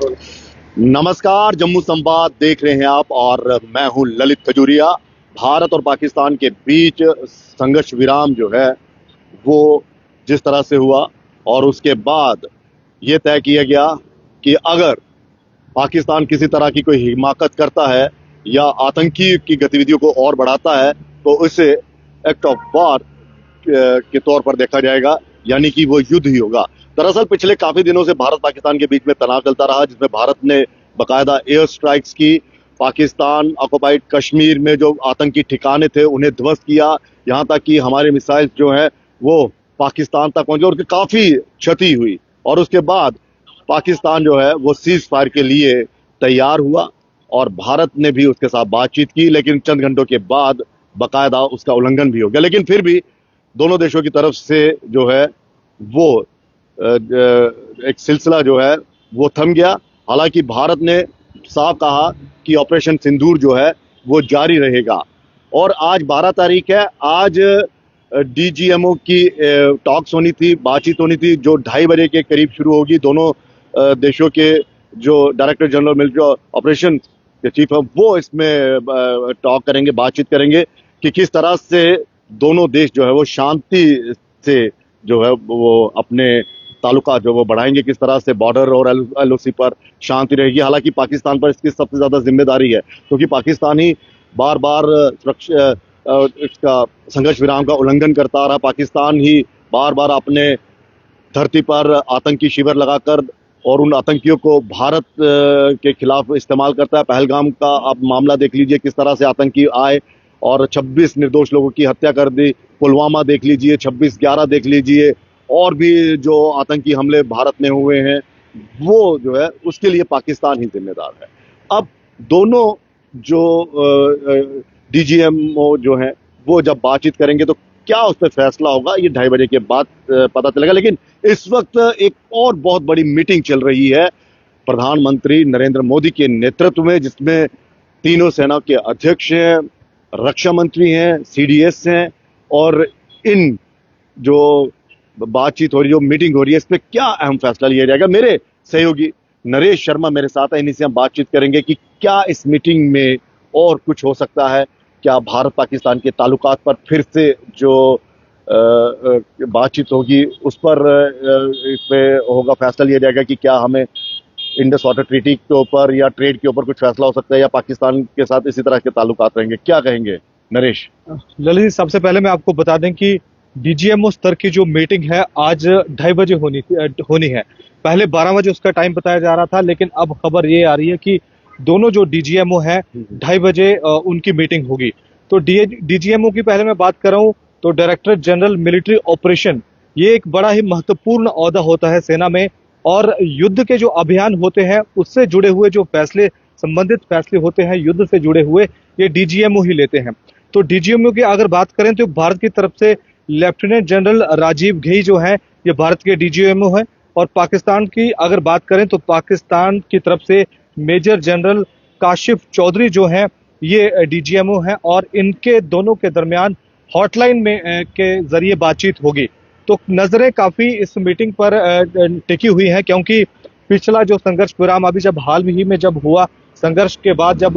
नमस्कार, जम्मू संवाद देख रहे हैं आप और मैं हूं ललित खजूरिया। भारत और पाकिस्तान के बीच संघर्ष विराम जो है वो जिस तरह से हुआ और उसके बाद ये तय किया गया कि अगर पाकिस्तान किसी तरह की कोई हिमाकत करता है या आतंकी की गतिविधियों को और बढ़ाता है तो उसे एक्ट ऑफ वॉर के तौर पर देखा जाएगा, यानी कि वो युद्ध ही होगा। दरअसल पिछले काफी दिनों से भारत पाकिस्तान के बीच में तनाव चलता रहा, जिसमें भारत ने बकायदा एयर स्ट्राइक्स की, पाकिस्तान ऑक्युपाइड कश्मीर में जो आतंकी ठिकाने थे उन्हें ध्वस्त किया, यहाँ तक कि हमारे मिसाइल जो है वो पाकिस्तान तक पहुंचे और काफी क्षति हुई। और उसके बाद पाकिस्तान जो है वो सीज फायर के लिए तैयार हुआ और भारत ने भी उसके साथ बातचीत की, लेकिन चंद घंटों के बाद बकायदा उसका उल्लंघन भी हो गया। लेकिन फिर भी दोनों देशों की तरफ से जो है वो एक सिलसिला जो है वो थम गया। हालांकि भारत ने साफ कहा कि ऑपरेशन सिंदूर जो है वो जारी रहेगा। और आज 12 तारीख है, आज डीजीएमओ की टॉक्स होनी थी, बातचीत होनी थी, जो 2:30 बजे के करीब शुरू होगी। दोनों देशों के जो डायरेक्टर जनरल मिलिट्री ऑपरेशन के चीफ है वो इसमें टॉक करेंगे, बातचीत करेंगे कि किस तरह से दोनों देश जो है वो शांति से जो है वो अपने ताल्लुका जो वो बढ़ाएंगे, किस तरह से बॉर्डर और एलओसी पर शांति रहेगी। हालांकि पाकिस्तान पर इसकी सबसे ज्यादा जिम्मेदारी है, क्योंकि पाकिस्तान ही बार बार इसका संघर्ष विराम का उल्लंघन करता रहा। पाकिस्तान ही बार बार अपने धरती पर आतंकी शिविर लगाकर और उन आतंकियों को भारत के खिलाफ इस्तेमाल करता है। पहलगाम का आप मामला देख लीजिए, किस तरह से आतंकी आए और 26 निर्दोष लोगों की हत्या कर दी। पुलवामा देख लीजिए, 26/11 देख लीजिए, और भी जो आतंकी हमले भारत में हुए हैं वो जो है उसके लिए पाकिस्तान ही जिम्मेदार है। अब दोनों जो डीजीएमओ जो है वो जब बातचीत करेंगे तो क्या उस पर फैसला होगा ये 2:30 बजे के बाद पता चलेगा। लेकिन इस वक्त एक और बहुत बड़ी मीटिंग चल रही है प्रधानमंत्री नरेंद्र मोदी के नेतृत्व में, जिसमें तीनों सेना के अध्यक्ष हैं, रक्षा मंत्री हैं, सीडीएस हैं, और इन जो बातचीत हो रही है, जो मीटिंग हो रही है, इस पर क्या अहम फैसला लिया जाएगा। मेरे सहयोगी नरेश शर्मा मेरे साथ है, इन्हीं से हम बातचीत करेंगे कि क्या इस मीटिंग में और कुछ हो सकता है, क्या भारत पाकिस्तान के ताल्लुकात पर फिर से जो बातचीत होगी उस पर इस पे होगा फैसला लिया जाएगा कि क्या हमें इंडस वाटर ट्रीटी के ऊपर या ट्रेड के ऊपर कुछ फैसला हो सकता है, या पाकिस्तान के साथ इसी तरह के ताल्लुकात रहेंगे। क्या कहेंगे नरेश? ललित जी, सबसे पहले मैं आपको बता दें कि डीजीएमओ स्तर की जो मीटिंग है आज 2:30 बजे होनी है। पहले 12 बजे उसका टाइम बताया जा रहा था, लेकिन अब खबर ये आ रही है कि दोनों जो डीजीएमओ है 2:30 बजे उनकी मीटिंग होगी। तो डीजीएमओ की पहले मैं बात कर रहा हूँ तो डायरेक्टर जनरल मिलिट्री ऑपरेशन, ये एक बड़ा ही महत्वपूर्ण ओहदा होता है सेना में, और युद्ध के जो अभियान होते हैं उससे जुड़े हुए जो फैसले, संबंधित फैसले होते हैं युद्ध से जुड़े हुए, ये डीजीएमओ ही लेते हैं। तो डीजीएमओ की अगर बात करें तो भारत की तरफ से लेफ्टिनेंट जनरल राजीव घई जो है ये भारत के डीजीएमओ है, और पाकिस्तान की अगर बात करें तो पाकिस्तान की तरफ से मेजर जनरल काशिफ चौधरी जो है ये डीजीएमओ है, और इनके दोनों के दरमियान हॉटलाइन में के जरिए बातचीत होगी। तो नजरें काफी इस मीटिंग पर टिकी हुई हैं, क्योंकि पिछला जो संघर्ष विराम अभी जब हाल ही में जब हुआ, संघर्ष के बाद जब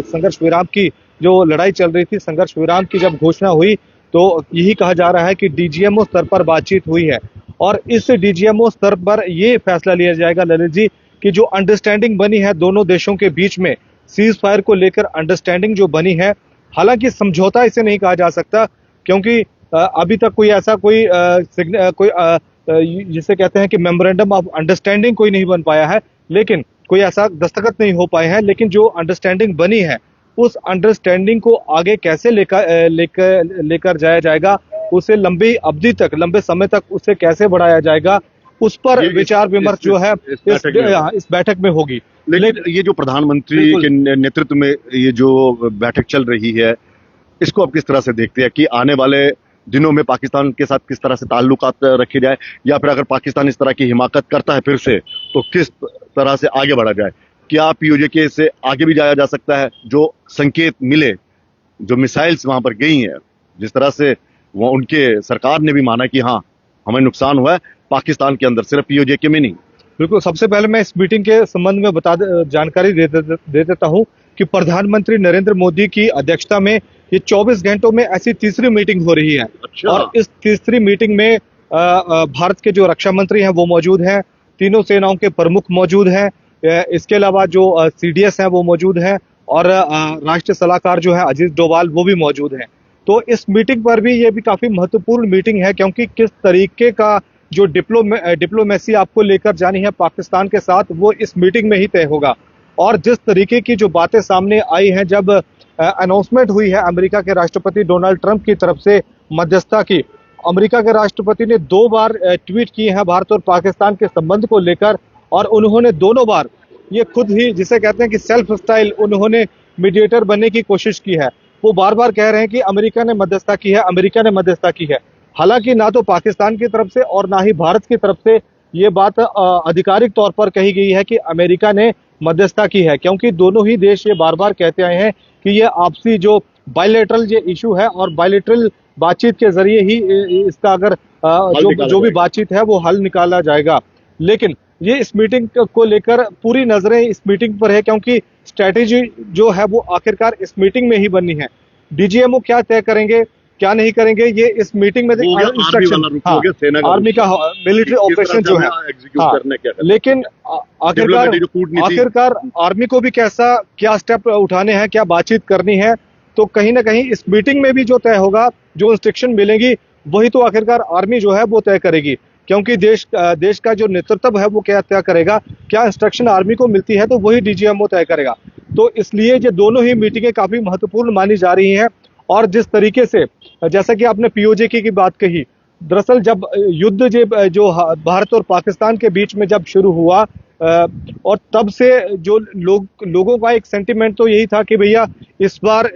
संघर्ष विराम की जो लड़ाई चल रही थी, संघर्ष विराम की जब घोषणा हुई तो यही कहा जा रहा है कि डीजीएमओ स्तर पर बातचीत हुई है, और इस डीजीएमओ स्तर पर यह फैसला लिया जाएगा ललित जी कि जो अंडरस्टैंडिंग बनी है दोनों देशों के बीच में, सीज फायर को लेकर अंडरस्टैंडिंग जो बनी है, हालांकि समझौता इसे नहीं कहा जा सकता, क्योंकि अभी तक कोई ऐसा कोई जिसे कहते हैं कि मेमोरेंडम ऑफ अंडरस्टैंडिंग कोई नहीं बन पाया है, लेकिन कोई ऐसा दस्तखत नहीं हो पाए हैं। लेकिन जो अंडरस्टैंडिंग बनी है उस अंडरस्टैंडिंग को आगे कैसे लेकर जाया जाएगा, उसे लंबी अवधि तक, लंबे समय तक उसे कैसे बढ़ाया जाएगा, उस पर विचार विमर्श जो है इस बैठक में होगी। लेकिन ये जो प्रधानमंत्री के नेतृत्व में ये जो बैठक चल रही है, इसको आप किस तरह से देखते हैं कि आने वाले दिनों में पाकिस्तान के साथ किस तरह से ताल्लुकात रखे जाए, या फिर अगर पाकिस्तान इस तरह की हिमाकत करता है फिर से तो किस तरह से आगे बढ़ा जाए? क्या पीओजे से आगे भी जाया जा सकता है? जो संकेत मिले, जो मिसाइल्स वहां पर गई हैं, जिस तरह से वो उनके सरकार ने भी माना कि हाँ हमें नुकसान हुआ है पाकिस्तान के अंदर, सिर्फ पीओजे में नहीं। बिल्कुल, सबसे पहले मैं इस मीटिंग के संबंध में जानकारी दे देता हूं कि प्रधानमंत्री नरेंद्र मोदी की अध्यक्षता में ये 24 घंटों में ऐसी तीसरी मीटिंग हो रही है। अच्छा। और इस तीसरी मीटिंग में भारत के जो रक्षा मंत्री हैं वो मौजूद हैं, तीनों सेनाओं के प्रमुख मौजूद हैं, इसके अलावा जो सीडीएस हैं वो मौजूद हैं, और राष्ट्रीय सलाहकार जो है अजीत डोभाल वो भी मौजूद हैं। तो इस मीटिंग पर भी ये भी काफी महत्वपूर्ण मीटिंग है, क्योंकि किस तरीके का जो डिप्लोमेसी आपको लेकर जानी है पाकिस्तान के साथ, वो इस मीटिंग में ही तय होगा। और जिस तरीके की जो बातें सामने आई हैं, जब अनाउंसमेंट हुई है अमेरिका के राष्ट्रपति डोनाल्ड ट्रंप की तरफ से मध्यस्थता की, अमेरिका के राष्ट्रपति ने 2 बार ट्वीट किए हैं भारत और पाकिस्तान के संबंध को लेकर, और उन्होंने दोनों बार ये खुद ही, जिसे कहते हैं कि सेल्फ स्टाइल, उन्होंने मीडिएटर बनने की कोशिश की है। वो बार बार कह रहे हैं कि अमेरिका ने मध्यस्थता की है, अमेरिका ने मध्यस्थता की है। हालांकि ना तो पाकिस्तान की तरफ से और ना ही भारत की तरफ से ये बात आधिकारिक तौर पर कही गई है कि अमेरिका ने मध्यस्थता की है, क्योंकि दोनों ही देश ये बार बार कहते आए हैं कि ये आपसी जो बायलैटरल ये इशू है, और बायलैटरल बातचीत के जरिए ही इसका अगर जो भी बातचीत है वो हल निकाला जाएगा। लेकिन ये इस मीटिंग को लेकर पूरी नजरें इस मीटिंग पर है, क्योंकि स्ट्रेटेजी जो है वो आखिरकार इस मीटिंग में ही बननी है। डीजीएमओ क्या तय करेंगे, क्या नहीं करेंगे, ये इस मीटिंग में इंस्ट्रक्शन, आर्मी का मिलिट्री ऑपरेशन जो है, लेकिन आखिरकार आर्मी को भी क्या स्टेप उठाने हैं, क्या बातचीत करनी है, तो कहीं ना कहीं इस मीटिंग में भी जो तय होगा, जो इंस्ट्रक्शन मिलेंगी, वही तो आखिरकार आर्मी जो है वो तय करेगी। क्योंकि देश का जो नेतृत्व है वो क्या तय करेगा, क्या इंस्ट्रक्शन आर्मी को मिलती है, तो वही डीजीएमओ तय करेगा। तो इसलिए ये दोनों ही मीटिंगें काफी महत्वपूर्ण मानी जा रही हैं। और जिस तरीके से, जैसा कि आपने पीओजे की बात कही, दरअसल जब युद्ध जो भारत और पाकिस्तान के बीच में जब शुरू हुआ, और तब से जो लोगों का एक सेंटिमेंट तो यही था कि भैया इस बार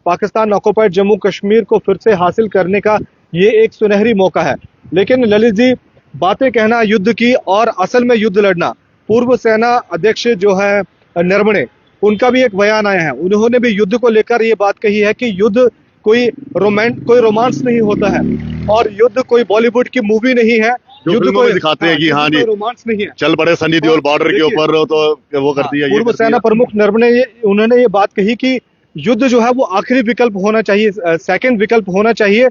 पाकिस्तान ऑक्युपाइड जम्मू कश्मीर को फिर से हासिल करने का ये एक सुनहरी मौका है। लेकिन ललित जी, बातें कहना युद्ध की और असल में युद्ध लड़ना, पूर्व सेना अध्यक्ष जो है नरवणे, उनका भी एक बयान आया है। उन्होंने भी युद्ध को लेकर ये बात कही है कि युद्ध कोई रोमांस नहीं होता है, और युद्ध कोई बॉलीवुड की मूवी नहीं है। युद्ध को दिखाते हैं कि हाँ जी रोमांस नहीं है, चल बड़े सनी देओल बॉर्डर के ऊपर, तो वो कर दिया। पूर्व सेना प्रमुख नरवणे उन्होंने ये बात कही कि युद्ध जो है वो आखिरी विकल्प होना चाहिए, सेकंड विकल्प होना चाहिए।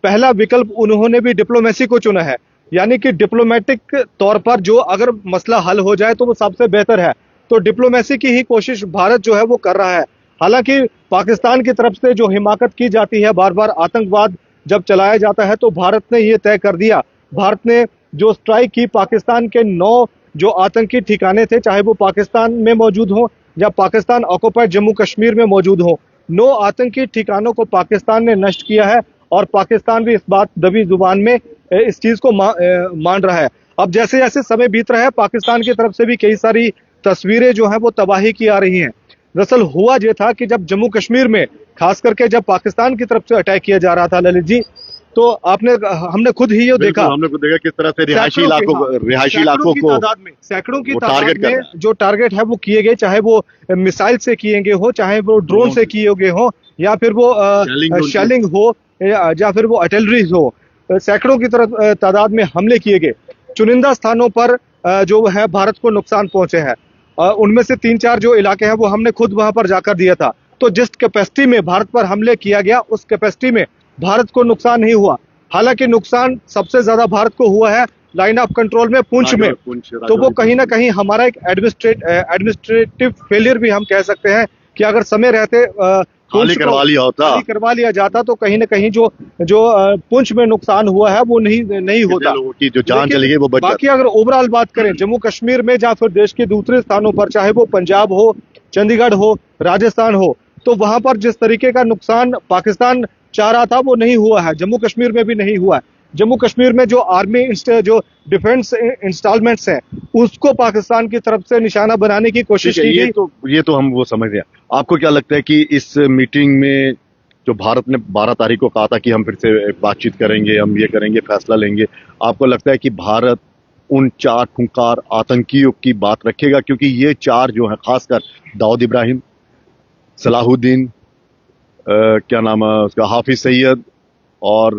पहला विकल्प उन्होंने भी डिप्लोमेसी को चुना है, यानी कि डिप्लोमेटिक तौर पर जो अगर मसला हल हो जाए तो वो सबसे बेहतर है। तो डिप्लोमेसी की ही कोशिश भारत जो है वो कर रहा है। हालांकि पाकिस्तान की तरफ से जो हिमाकत की जाती है, बार बार आतंकवाद जब चलाया जाता है, तो भारत ने ये तय कर दिया, भारत ने जो स्ट्राइक की, पाकिस्तान के 9 जो आतंकी ठिकाने थे, चाहे वो पाकिस्तान में मौजूद हो या पाकिस्तान ऑक्युपाइड जम्मू कश्मीर में मौजूद हो, 9 आतंकी ठिकानों को पाकिस्तान ने नष्ट किया है। और पाकिस्तान भी इस बात दबी जुबान में इस चीज को मान रहा है। अब जैसे जैसे समय बीत रहा है, पाकिस्तान की तरफ से भी कई सारी तस्वीरें जो हैं वो तबाही की आ रही हैं। दरअसल हुआ ये था कि जब जम्मू कश्मीर में, खास करके जब पाकिस्तान की तरफ से अटैक किया जा रहा था ललित जी, तो हमने खुद ही ये देखा, हमने खुद देखा किस तरह से रिहायशी इलाकों को सैकड़ों की तादाद में जो टारगेट है वो किए गए, चाहे वो मिसाइल से किए गए हो, चाहे वो ड्रोन से किए गए हो, या फिर वो शेलिंग हो, या फिर वो आर्टिलरी हो। सैकड़ों की तरफ तादाद में हमले किए गए। चुनिंदा स्थानों पर जो है भारत को नुकसान पहुंचे हैं। उनमें से 3-4 जो इलाके हैं वो हमने खुद वहां पर जाकर दिया था। तो जिस कैपेसिटी में भारत पर हमले किया गया, उस कैपेसिटी में भारत को नुकसान नहीं हुआ। हालांकि नुकसान सबसे ज्यादा भारत को हुआ है लाइन ऑफ कंट्रोल में, पुंछ में। तो वो कहीं ना कहीं हमारा एक एडमिनिस्ट्रेटिव फेलियर भी हम कह सकते हैं कि अगर समय रहते खाली करवा लिया जाता तो कहीं ना कहीं जो पुंछ में नुकसान हुआ है वो नहीं होता, लोगों की जो जान चली गई वो बच बाकी अगर ओवरऑल बात करें जम्मू कश्मीर में, या फिर देश के दूसरे स्थानों पर, चाहे वो पंजाब हो, चंडीगढ़ हो, राजस्थान हो, तो वहां पर जिस तरीके का नुकसान पाकिस्तान चाह रहा था वो नहीं हुआ है, जम्मू कश्मीर में भी नहीं हुआ है। जम्मू कश्मीर में जो आर्मी जो डिफेंस इंस्टॉलमेंट्स हैं, उसको पाकिस्तान की तरफ से निशाना बनाने की कोशिश की गई। ये तो हम वो समझ रहे हैं। आपको क्या लगता है कि इस मीटिंग में जो भारत ने 12 तारीख को कहा था कि हम फिर से बातचीत करेंगे, हम ये करेंगे, फैसला लेंगे, आपको लगता है कि भारत उन 4 खूंखार आतंकियों की बात रखेगा? क्योंकि ये 4 जो है, खासकर दाऊद इब्राहिम, सलाहुद्दीन, क्या नाम है उसका, हाफिज सईद और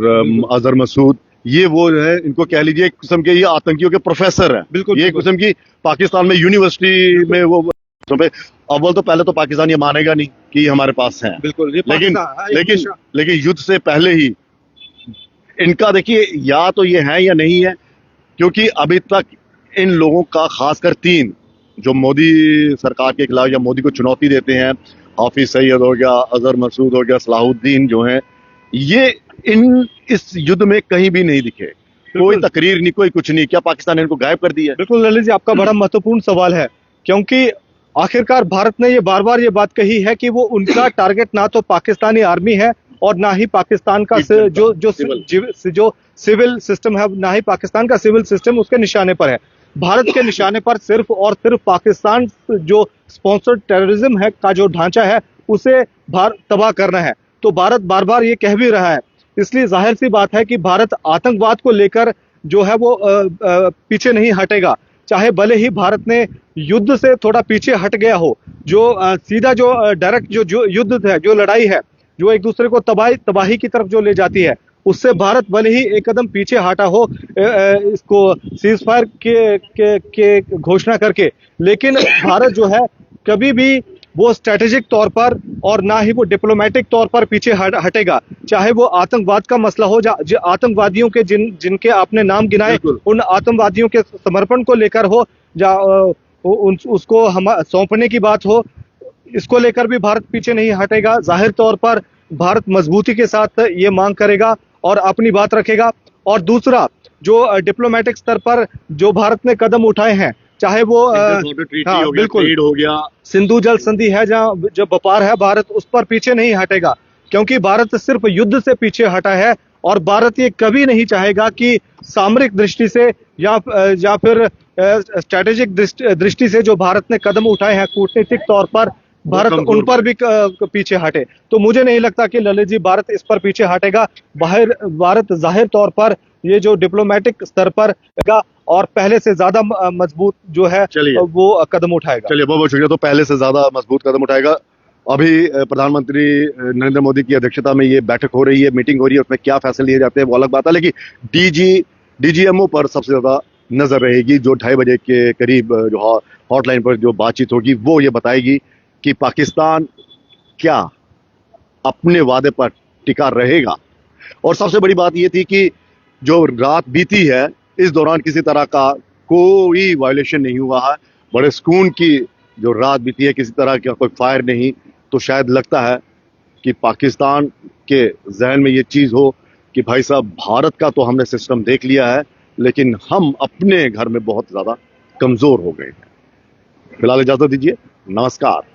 अजहर मसूद, ये वो जो है, इनको कह लीजिए एक किस्म के ये आतंकियों के प्रोफेसर है। बिल्कुल, ये एक बिल्कुल। किस्म की पाकिस्तान में यूनिवर्सिटी में वो अव्वल तो पहले तो पाकिस्तान ये मानेगा नहीं कि हमारे पास हैं, बिल्कुल, ये लेकिन पाकिस्तान एक लेकिन दिशा। लेकिन युद्ध से पहले ही इनका देखिए या तो ये है या नहीं है, क्योंकि अभी तक इन लोगों का खासकर तीन जो मोदी सरकार के खिलाफ या मोदी को चुनौती देते हैं, हाफिज सईद हो गया, अजहर मसूद हो गया, सलाहुद्दीन जो हैं, ये इन इस युद्ध में कहीं भी नहीं दिखे। कोई बिल्कुल। तकरीर नहीं, कोई कुछ नहीं। क्या पाकिस्तान ने इनको गायब कर दिया है? बिल्कुल ललित जी, आपका बड़ा महत्वपूर्ण सवाल है, क्योंकि आखिरकार भारत ने ये बार-बार ये बात कही है कि वो उनका टारगेट ना तो पाकिस्तानी आर्मी है और ना ही पाकिस्तान का जो सिविल सिस्टम है, ना ही पाकिस्तान का सिविल सिस्टम उसके निशाने पर है। भारत के निशाने पर सिर्फ और सिर्फ पाकिस्तान जो स्पॉन्सर्ड टेररिज्म है का जो ढांचा है, उसे तबाह करना है। तो भारत बार-बार ये कह भी रहा है। इसलिए जाहिर सी बात है कि भारत आतंकवाद को लेकर जो है वो पीछे नहीं हटेगा। चाहे भले ही भारत ने युद्ध से थोड़ा पीछे हट गया हो, जो सीधा जो डायरेक्ट जो युद्ध है, जो लड़ाई है, जो एक दूसरे को तबाही की तरफ जो ले जाती है, उससे भारत भले ही एक कदम पीछे हटा हो इसको सीज फायर के घोषणा करके, लेकिन भारत जो है कभी भी वो स्ट्रेटेजिक तौर पर और ना ही वो डिप्लोमेटिक तौर पर पीछे हटेगा। चाहे वो आतंकवाद का मसला हो, आतंकवादियों के जिनके आपने नाम गिनाए, उन आतंकवादियों के समर्पण को लेकर हो, उसको हम सौंपने की बात हो, इसको लेकर भी भारत पीछे नहीं हटेगा। जाहिर तौर पर भारत मजबूती के साथ ये मांग करेगा और अपनी बात रखेगा। और दूसरा, जो डिप्लोमेटिक स्तर पर जो भारत ने कदम उठाए हैं, चाहे वो हाँ, बिल्कुल हो गया, सिंधु जल संधि है, जहां जो व्यापार है, भारत उस पर पीछे नहीं हटेगा, क्योंकि भारत सिर्फ युद्ध से पीछे हटा है और भारत ये कभी नहीं चाहेगा कि सामरिक दृष्टि से या फिर स्ट्रेटेजिक दृष्टि से जो भारत ने कदम उठाए हैं कूटनीतिक तौर पर, भारत उन पर भी पीछे हटे। तो मुझे नहीं लगता कि ललित जी भारत इस पर पीछे हटेगा। भारत जाहिर तौर पर ये जो डिप्लोमेटिक स्तर पर और पहले से ज्यादा मजबूत जो है वो कदम उठाएगा। चलिए, बहुत बहुत शुक्रिया। तो पहले से ज्यादा मजबूत कदम उठाएगा। अभी प्रधानमंत्री नरेंद्र मोदी की अध्यक्षता में ये बैठक हो रही है, मीटिंग हो रही है, उसमें क्या फैसले लिए जाते हैं वो अलग बात है, लेकिन डीजीएमओ पर सबसे ज्यादा नजर रहेगी। जो 2:30 बजे के करीब जो हॉटलाइन पर जो बातचीत होगी, वो ये बताएगी कि पाकिस्तान क्या अपने वादे पर टिका रहेगा। और सबसे बड़ी बात ये थी कि जो रात बीती है, इस दौरान किसी तरह का कोई वायलेशन नहीं हुआ है। बड़े सुकून की जो रात बीती है, किसी तरह का कोई फायर नहीं। तो शायद लगता है कि पाकिस्तान के जहन में ये चीज हो कि भाई साहब, भारत का तो हमने सिस्टम देख लिया है, लेकिन हम अपने घर में बहुत ज्यादा कमजोर हो गए हैं। फिलहाल इजाजत दीजिए, नमस्कार।